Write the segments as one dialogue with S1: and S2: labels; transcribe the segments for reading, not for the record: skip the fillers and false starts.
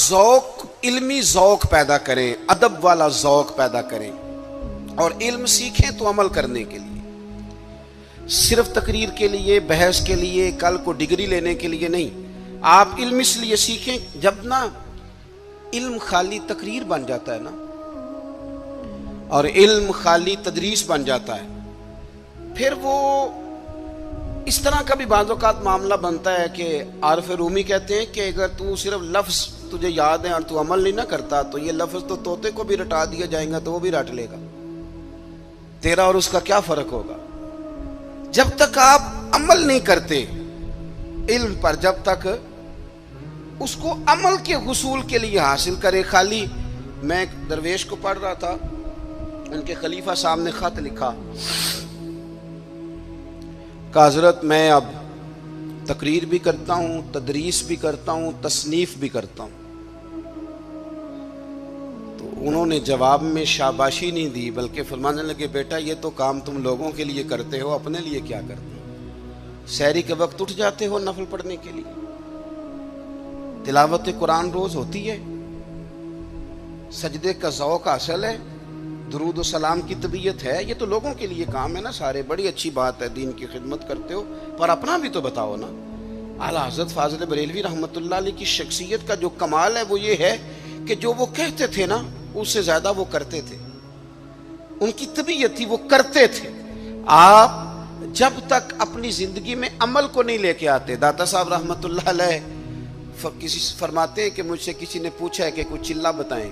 S1: ذوق، علمی ذوق پیدا کریں، ادب والا ذوق پیدا کریں، اور علم سیکھیں تو عمل کرنے کے لیے، صرف تقریر کے لیے، بحث کے لیے، کل کو ڈگری لینے کے لیے نہیں۔ آپ علم اس لیے سیکھیں، جب نا علم خالی تقریر بن جاتا ہے نا، اور علم خالی تدریس بن جاتا ہے، پھر وہ اس طرح کا بھی بعض اوقات معاملہ بنتا ہے کہ عارف رومی کہتے ہیں کہ اگر تو صرف لفظ تجھے یاد ہے اور تو عمل نہیں نہ کرتا تو یہ لفظ تو طوطے کو بھی رٹا دیا جائیں گا تو وہ بھی رٹ لے گا، تیرا اور اس کا کیا فرق ہوگا؟ جب تک آپ عمل نہیں کرتے علم پر، جب تک اس کو عمل کے حصول کے لیے حاصل کرے، خالی میں ایک درویش کو پڑھ رہا تھا، ان کے خلیفہ صاحب نے خط لکھا کہ حضرت میں اب تقریر بھی کرتا ہوں، تدریس بھی کرتا ہوں، تصنیف بھی کرتا ہوں۔ تو انہوں نے جواب میں شاباشی نہیں دی، بلکہ فرمانے لگے بیٹا یہ تو کام تم لوگوں کے لیے کرتے ہو، اپنے لیے کیا کرتے ہو؟ سحری کے وقت اٹھ جاتے ہو نفل پڑھنے کے لیے، تلاوت قرآن روز ہوتی ہے، سجدے کا ذوق حاصل ہے، درود و سلام کی طبیعت ہے، یہ تو لوگوں کے لیے کام ہے نا سارے، بڑی اچھی بات ہے، دین کی خدمت کرتے ہو، پر اپنا بھی تو بتاؤ نا۔ اعلیٰ حضرت فاضل بریلوی رحمۃ اللہ علیہ کی شخصیت کا جو کمال ہے وہ یہ ہے کہ جو وہ کہتے تھے نا اس سے زیادہ وہ کرتے تھے، ان کی طبیعت تھی وہ کرتے تھے۔ آپ جب تک اپنی زندگی میں عمل کو نہیں لے کے آتے، داتا صاحب رحمۃ اللہ علیہ کسی فرماتے ہیں کہ مجھ سے کسی نے پوچھا ہے کہ کوئی چلہ بتائیں،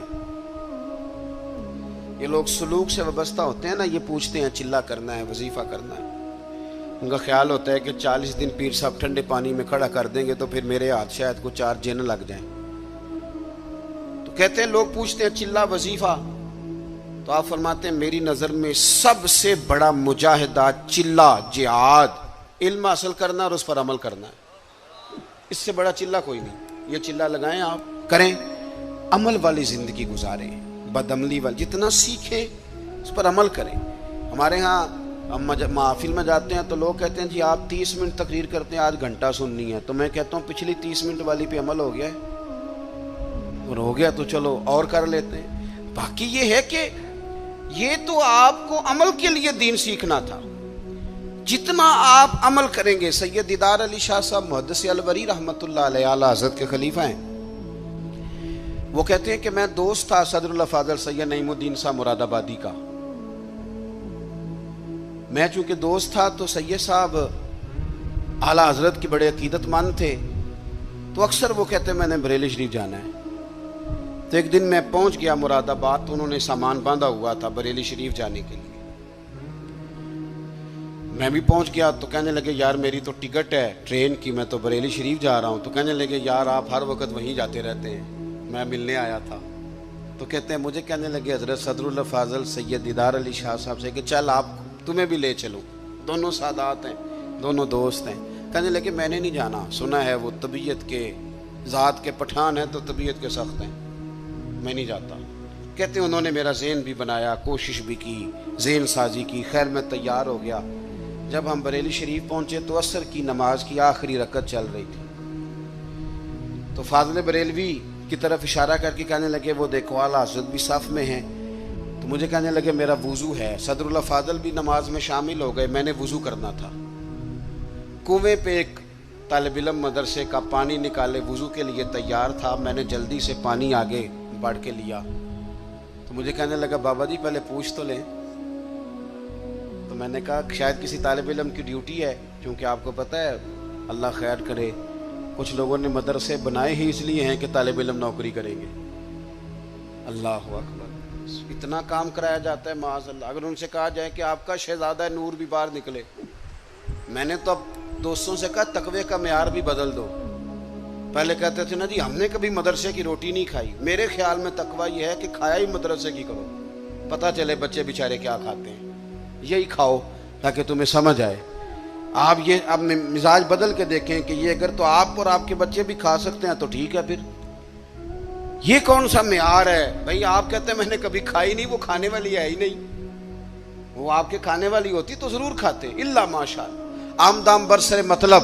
S1: یہ لوگ سلوک سے وابستہ ہوتے ہیں نا، یہ پوچھتے ہیں چلہ کرنا ہے، وظیفہ کرنا ہے، ان کا خیال ہوتا ہے کہ 40 دن پیر صاحب ٹھنڈے پانی میں کھڑا کر دیں گے تو پھر میرے ہاتھ شاید کو 4 جن لگ جائیں، تو کہتے ہیں لوگ پوچھتے ہیں چلہ وظیفہ، تو آپ فرماتے ہیں میری نظر میں سب سے بڑا مجاہدہ چلہ جہاد علم حاصل کرنا اور اس پر عمل کرنا ہے، اس سے بڑا چلہ کوئی نہیں۔ یہ چلہ لگائیں، آپ کریں، عمل والی زندگی گزاریں، بدعملی والی، جتنا سیکھیں اس پر عمل کریں۔ ہمارے ہاں ہم محافل میں جاتے ہیں تو لوگ کہتے ہیں جی آپ 30 منٹ تقریر کرتے ہیں، آج گھنٹہ سننی ہے، تو میں کہتا ہوں پچھلی 30 منٹ والی پہ عمل ہو گیا ہے، اور ہو گیا تو چلو اور کر لیتے ہیں۔ باقی یہ ہے کہ یہ تو آپ کو عمل کے لیے دین سیکھنا تھا، جتنا آپ عمل کریں گے۔ سید دیدار علی شاہ صاحب محدث الوری رحمۃ اللہ علیہ، اعلیٰ حضرت کے خلیفہ ہیں، وہ کہتے ہیں کہ میں دوست تھا صدر اللہ فاضل سید نعیم الدین صاحب مراد آبادی کا، میں چونکہ دوست تھا تو سید صاحب اعلیٰ حضرت کی بڑے عقیدت مند تھے، تو اکثر وہ کہتے ہیں میں نے بریلی شریف جانا ہے۔ تو ایک دن میں پہنچ گیا مراد آباد، تو انہوں نے سامان باندھا ہوا تھا بریلی شریف جانے کے لیے، میں بھی پہنچ گیا، تو کہنے لگے یار میری تو ٹکٹ ہے ٹرین کی، میں تو بریلی شریف جا رہا ہوں۔ تو کہنے لگے یار آپ ہر وقت وہیں جاتے رہتے ہیں، میں ملنے آیا تھا۔ تو کہتے ہیں مجھے کہنے لگے حضرت صدر اللہ فاضل سید دیدار علی شاہ صاحب سے کہ چل آپ تمہیں بھی لے چلوں، دونوں سادات ہیں، دونوں دوست ہیں۔ کہنے لگے میں نے نہیں جانا، سنا ہے وہ طبیعت کے ذات کے پٹھان ہیں تو طبیعت کے سخت ہیں، میں نہیں جاتا۔ کہتے ہیں انہوں نے میرا ذہن بھی بنایا، کوشش بھی کی، ذہن سازی کی، خیر میں تیار ہو گیا۔ جب ہم بریلی شریف پہنچے تو عصر کی نماز کی آخری رکعت چل رہی تھی، تو فاضل بریلوی کی طرف اشارہ کر کے کہنے لگے وہ دیکھو اعلیٰ حضرت بھی صف میں ہیں۔ تو مجھے کہنے لگے میرا وضو ہے، صدر اللہ فاضل بھی نماز میں شامل ہو گئے، میں نے وضو کرنا تھا۔ کنویں پہ ایک طالب علم مدرسے کا پانی نکالے وضو کے لیے تیار تھا، میں نے جلدی سے پانی آگے بڑھ کے لیا، تو مجھے کہنے لگا بابا جی پہلے پوچھ تو لیں۔ تو میں نے کہا شاید کسی طالب علم کی ڈیوٹی ہے، کیونکہ آپ کو پتہ ہے اللہ خیر کرے کچھ لوگوں نے مدرسے بنائے ہی اس لیے ہیں کہ طالب علم نوکری کریں گے۔ اللہ اکبر، اتنا کام کرایا جاتا ہے معاذ اللہ۔ اگر ان سے کہا جائے کہ آپ کا شہزادہ نور بھی باہر نکلے، میں نے تو اب دوستوں سے کہا تقوی کا معیار بھی بدل دو۔ پہلے کہتے تھے نا جی ہم نے کبھی مدرسے کی روٹی نہیں کھائی، میرے خیال میں تقوی یہ ہے کہ کھایا ہی مدرسے کی کرو، پتہ چلے بچے بیچارے کیا کھاتے ہیں، یہی کھاؤ تاکہ تمہیں سمجھ آئے۔ آپ یہ اب مزاج بدل کے دیکھیں کہ یہ اگر تو آپ اور آپ کے بچے بھی کھا سکتے ہیں تو ٹھیک ہے، پھر یہ کون سا معیار ہے بھائی؟ آپ کہتے ہیں میں نے کبھی کھائی نہیں، وہ کھانے والی ہے ہی نہیں، وہ آپ کے کھانے والی ہوتی تو ضرور کھاتے، الا ماشاء اللہ۔ آمدام برسر مطلب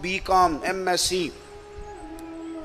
S1: B.Com, MSc,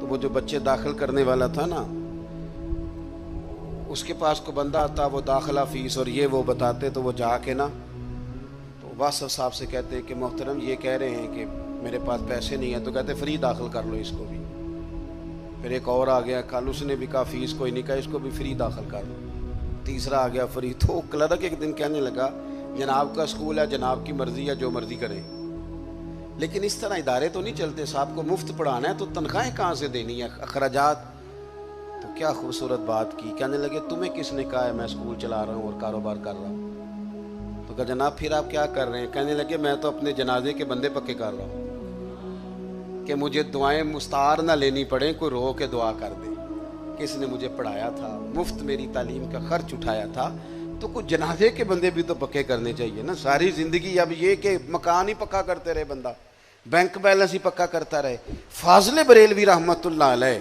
S1: تو وہ جو بچے داخل کرنے والا تھا نا، اس کے پاس کو بندہ آتا، وہ داخلہ فیس اور یہ وہ بتاتے، تو وہ جا کے نا تو واسف صاحب سے کہتے کہ محترم یہ کہہ رہے ہیں کہ میرے پاس پیسے نہیں ہیں، تو کہتے فری داخل کر لو اس کو بھی۔ پھر ایک اور آ گیا، کل اس نے بھی کہا فیس کوئی نہیں، کہا اس کو بھی فری داخل کر لو۔ تیسرا آ گیا فری۔ تو کلرک ایک دن کہنے لگا جناب کا اسکول ہے، جناب کی مرضی ہے، جو مرضی کریں، لیکن اس طرح ادارے تو نہیں چلتے، صاحب کو مفت پڑھانا ہے تو تنخواہیں کہاں سے دینی ہے، اخراجات۔ تو کیا خوبصورت بات کی، کہنے لگے تمہیں کس نے کہا ہے میں اسکول چلا رہا ہوں اور کاروبار کر رہا ہوں؟ تو کہا جناب پھر آپ کیا کر رہے ہیں؟ کہنے لگے میں تو اپنے جنازے کے بندے پکے کر رہا ہوں کہ مجھے دعائیں مستعار نہ لینی پڑیں، کوئی رو کے دعا کر دے۔ کس نے مجھے پڑھایا تھا، مفت میری تعلیم کا خرچ اٹھایا تھا، تو کچھ جنازے کے بندے بھی تو پکے کرنے چاہیے نا۔ ساری زندگی اب یہ کہ مکان ہی پکا کرتے رہے بندہ، بینک بیلنس ہی پکا کرتا رہے۔ فاضل بریلوی رحمت اللہ علیہ،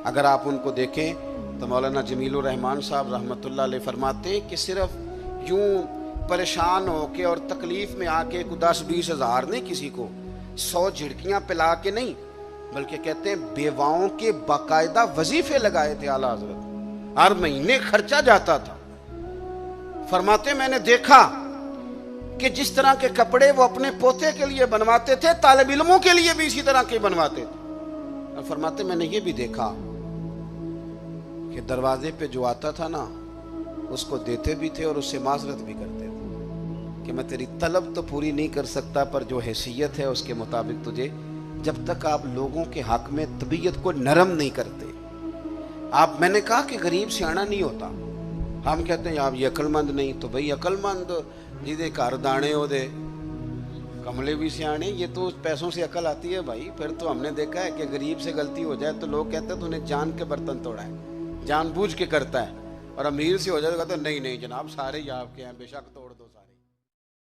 S1: اگر آپ ان کو دیکھیں تو مولانا جمیل الرحمان صاحب رحمت اللہ علیہ فرماتے ہیں کہ صرف یوں پریشان ہو کے اور تکلیف میں آ کے 10-20 ہزار نہیں، کسی کو 100 جھڑکیاں پلا کے نہیں، بلکہ کہتے ہیں بیواؤں کے باقاعدہ وظیفے لگائے تھے اعلیٰ حضرت، ہر مہینے خرچہ جاتا تھا۔ فرماتے میں نے دیکھا کہ جس طرح کے کپڑے وہ اپنے پوتے کے لیے بنواتے تھے، طالب علموں کے لیے بھی اسی طرح کے بنواتے تھے۔ اور فرماتے میں نے یہ بھی دیکھا کہ دروازے پہ جو آتا تھا نا اس کو دیتے بھی تھے اور اس سے معذرت بھی کرتے تھے کہ میں تیری طلب تو پوری نہیں کر سکتا، پر جو حیثیت ہے اس کے مطابق تجھے، جب تک آپ لوگوں کے حق میں طبیعت کو نرم نہیں کرتے۔ آپ، میں نے کہا کہ غریب سیاںا نہیں ہوتا، ہم کہتے ہیں آپ یہ عقل مند نہیں، تو بھئی عقل مند جیدے گھر دانے ہو دے کملے بھی سیانے، یہ تو پیسوں سے عقل آتی ہے بھائی۔ پھر تو ہم نے دیکھا ہے کہ غریب سے غلطی ہو جائے تو لوگ کہتے ہیں تو انہیں جان کے برتن توڑا ہے، جان بوجھ کے کرتا ہے، اور امیر سے ہو جائے تو کہتے ہیں نہیں نہیں جناب سارے ہی آپ کے ہیں، بے شک توڑ دو سارے۔